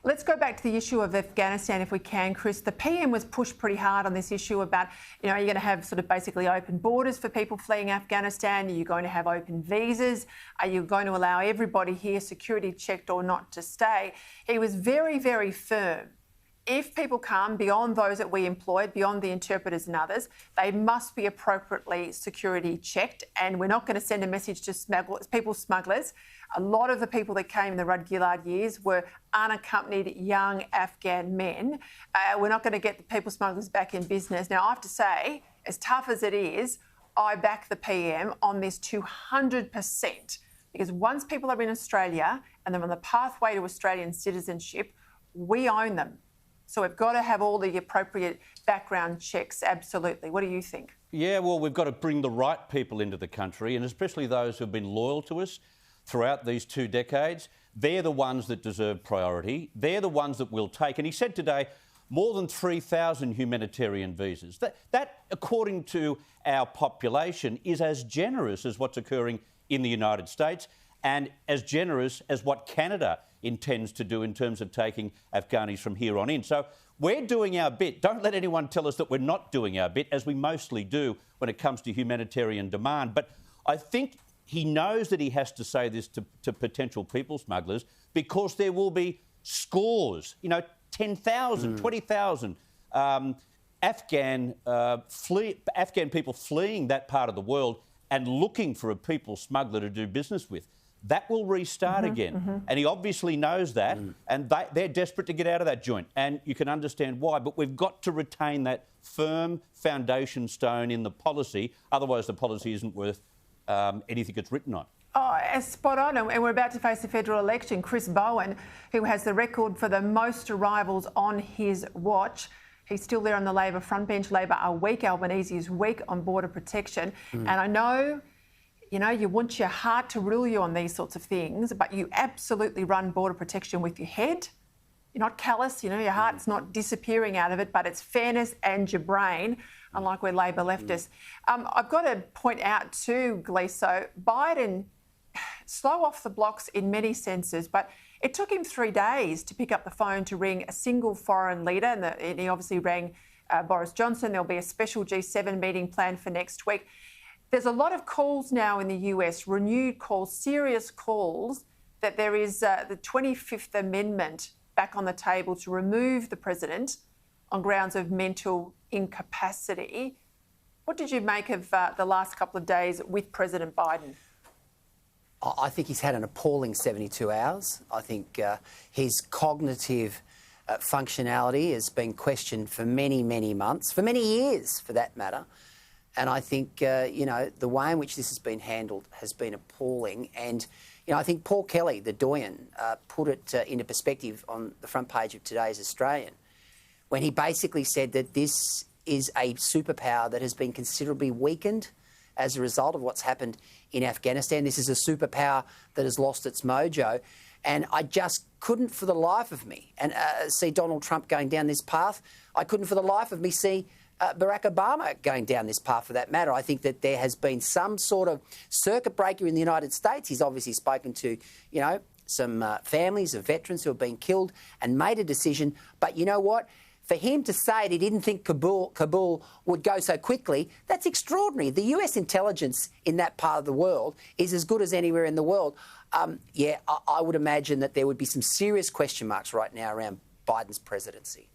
Let's go back to the issue of Afghanistan if we can, Chris. The PM was pushed pretty hard on this issue about, you're going to have sort of basically open borders for people fleeing Afghanistan. Are you going to have open visas? Are you going to allow everybody here, security checked or not, to stay? He was very, very firm. If people come beyond those that we employed, beyond the interpreters and others, they must be appropriately security checked, and we're not going to send a message to smugglers. A lot of the people that came in the Rudd-Gillard years were unaccompanied young Afghan men. We're not going to get the people smugglers back in business. Now, I have to say, as tough as it is, I back the PM on this 200%, because once people are in Australia and they're on the pathway to Australian citizenship, we own them. So we've got to have all the appropriate background checks, absolutely. What do you think? Yeah, well, we've got to bring the right people into the country, and especially those who have been loyal to us throughout these 2 decades. They're the ones that deserve priority. They're the ones that we'll take. And he said today, more than 3,000 humanitarian visas. That, according to our population, is as generous as what's occurring in the United States and as generous as what Canada intends to do in terms of taking Afghanis from here on in. So we're doing our bit. Don't let anyone tell us that we're not doing our bit, as we mostly do when it comes to humanitarian demand. But I think he knows that he has to say this to potential people smugglers, because there will be scores, 10,000, 20,000 Afghan people fleeing that part of the world and looking for a people smuggler to do business with. That will restart again. And he obviously knows that, and they're desperate to get out of that joint. And you can understand why, but we've got to retain that firm foundation stone in the policy. Otherwise, the policy isn't worth anything it's written on. Oh, spot on. And we're about to face a federal election. Chris Bowen, who has the record for the most arrivals on his watch, he's still there on the Labor front bench. Labor are weak. Albanese is weak on border protection. And I know, you want your heart to rule you on these sorts of things, but you absolutely run border protection with your head. You're not callous, your heart's not disappearing out of it, but it's fairness and your brain, unlike where Labor left us. I've got to point out too, Gleeson, Biden, slow off the blocks in many senses, but it took him 3 days to pick up the phone to ring a single foreign leader, and he obviously rang Boris Johnson. There'll be a special G7 meeting planned for next week. There's a lot of calls now in the US, renewed calls, serious calls, that there is the 25th Amendment back on the table to remove the president on grounds of mental incapacity. What did you make of the last couple of days with President Biden? I think he's had an appalling 72 hours. I think his cognitive functionality has been questioned for many, many months, for many years for that matter. And I think, the way in which this has been handled has been appalling. And, I think Paul Kelly, the doyen, put it into perspective on the front page of today's Australian, when he basically said that this is a superpower that has been considerably weakened as a result of what's happened in Afghanistan. This is a superpower that has lost its mojo. And I just couldn't for the life of me see Donald Trump going down this path. I couldn't for the life of me see Barack Obama going down this path, for that matter. I think that there has been some sort of circuit breaker in the United States. He's obviously spoken to, some families of veterans who have been killed and made a decision. But you know what? For him to say that he didn't think Kabul would go so quickly, that's extraordinary. The US intelligence in that part of the world is as good as anywhere in the world. I would imagine that there would be some serious question marks right now around Biden's presidency.